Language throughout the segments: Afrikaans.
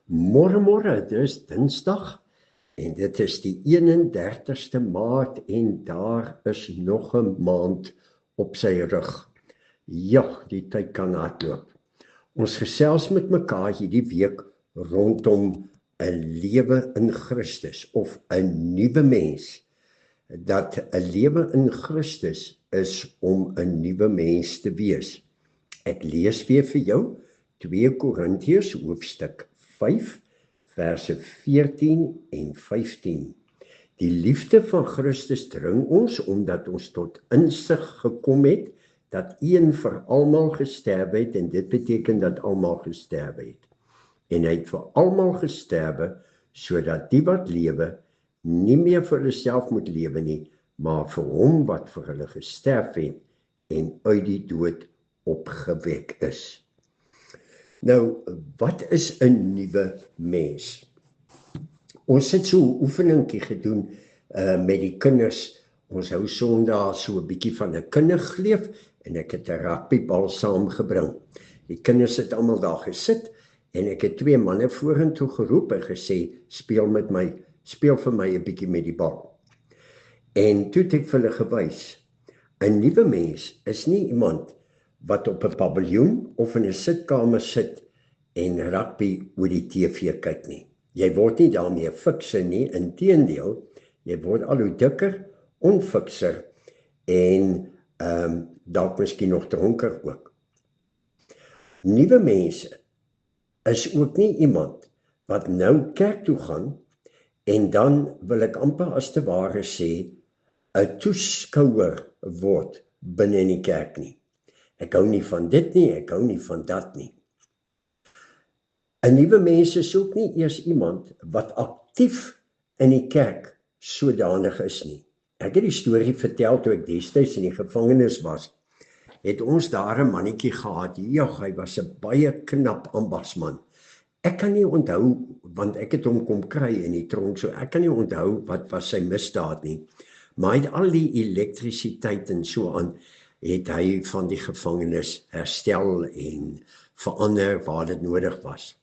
Môre, dis Dinsdag en dit is die 31ste Maart en daar is nog 'n maand op sy rug. Ja, die tyd kan hardloop. Ons gesels met mekaar hierdie week rondom 'n lewe in Christus of 'n nuwe mens. Dat 'n lewe in Christus is om 'n nuwe mens te wees. Ek lees weer vir jou 2 Korintiërs hoofstuk 5 verse 14 en 15. Die liefde van Christus dring ons omdat ons tot insig gekom het dat een vir almal gesterwe het en dit beteken dat almal gesterwe het. En hy het vir almal gesterwe sodat die wat lewe nie meer vir hulle self moet lewe nie, maar vir hom wat vir hulle gesterf het en uit die dood opgewek is. Nou, wat is 'n nuwe mens? Ons het so 'n oefeningkie gedoen met die kinders. Ons hou Sondag so 'n bietjie van 'n kindergleef en ek het 'n rugbybal saamgebring. Die kinders het almal daar gesit en ek het 2 manne vorentoe geroep en gesê, speel vir my 'n bietjie met die bal. En toe het ek vir hulle gewys, 'n nuwe mens is nie iemand wat op 'n paviljoen of in 'n sitkamer sit en rugby oor die TV kyk nie. Jy word nie daarmee fikser nie, inteendeel, jy word al hoe dikker, onfikser en dalk miskien nog dronker ook. Nuwe mense is ook nie iemand wat nou kerk toe gaan en dan wil ek amper as te ware sê 'n toeskouer word binne in die kerk nie. Ek hou nie van dit nie, ek hou nie van dat nie. 'n Nuwe mens is ook nie eers iemand wat aktief in die kerk sodanig is nie. Ek het die storie vertel toe ek destyds in die gevangenis was. Het ons daar 'n mannetjie gehad. Ja, hy was 'n baie knap ambagsman. Ek kan nie onthou, want ek het hom kom kry in die tronk, so ek kan nie onthou wat was sy misdaad nie. Maar hy het al die elektrisiteit en so aan, het hy van die gevangenis herstel en verander waar dit nodig was.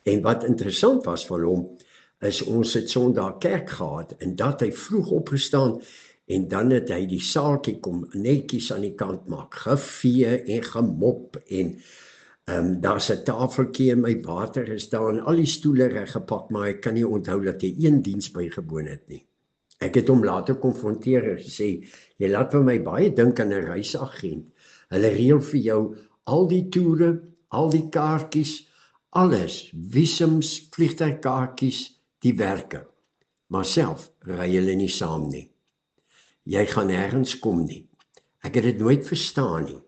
En wat interessant was van hom, is ons het Sondag kerk gehad, en dat hy vroeg opgestaan, en dan het hy die saaltjie kom netjies aan die kant maak, gevee en gemop, en daar's 'n tafeltjie en my water is daar, en al die stoele reggepak, maar ek kan nie onthou dat hy een diens bygewoon het nie. Ek het hom later konfronteer en gesê, jy laat vir my baie dink aan 'n reisagent. Hulle reël vir jou al die toere, al die kaartjies, alles, visums, vliegtuigkaartjies, die werke. Maar self ry hulle nie saam nie. Jy gaan nêrens kom nie. Ek het dit nooit verstaan nie.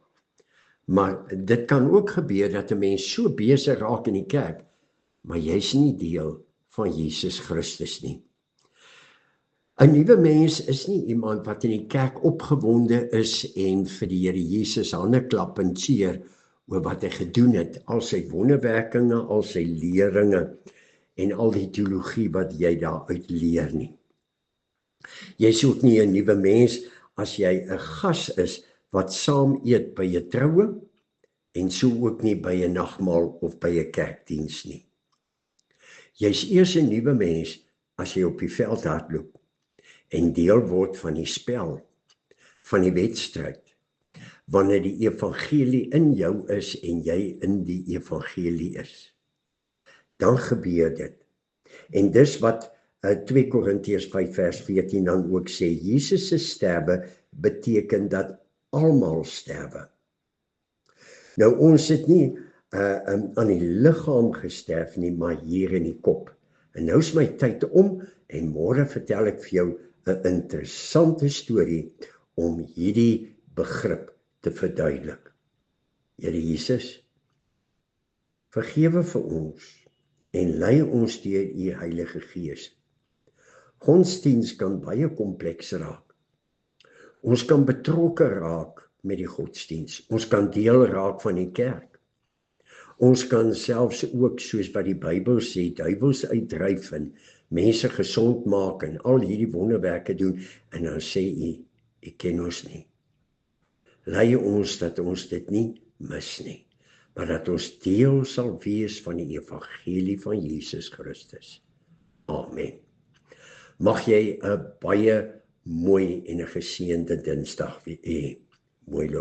Maar dit kan ook gebeur dat 'n mens so besig raak in die kerk, maar jy's nie deel van Jesus Christus nie. 'n Nuwe mens is nie iemand wat in die kerk opgewonde is en vir die Here Jesus hande klap en cheer oor wat hy gedoen het, al sy wonderwerkinge, al sy leringe en al die teologie wat jy daaruit leer nie. Jy is ook nie 'n nuwe mens as jy 'n gas is wat saam eet by 'n troue en so ook nie by 'n nagmaal of by 'n kerkdiens nie. Jy's eers 'n nuwe mens as jy op die veld hardloop en deel word van die spel, van die wedstryd, wanneer die evangelie in jou is en jy in die evangelie is. Dan gebeur dit. En dis wat 2 Korintiërs 5 vers 14 dan ook sê, Jesus se sterwe beteken dat almal sterwe. Nou ons het nie aan die liggaam gesterf nie, maar hier in die kop. En nou is my tyd om, en môre vertel ek vir jou 'n interessante storie om hierdie begrip te verduidelik. Here Jesus, vergewe vir ons en lei ons deur u Heilige Gees. Godsdiens kan baie kompleks raak. Ons kan betrokke raak met die godsdiens. Ons kan deel raak van die kerk. Ons kan selfs ook, soos wat die Bybel sê, duiwels uitdryf en mense gesond maak en al hierdie wonderwerke doen, en dan sê u, ek ken ons nie. Lei ons dat ons dit nie mis nie. maar dat ons deel sal wees van die evangelie van Jesus Christus. Amen. Mag jy 'n baie mooi en 'n geseënde Dinsdag hê. Mooi loop.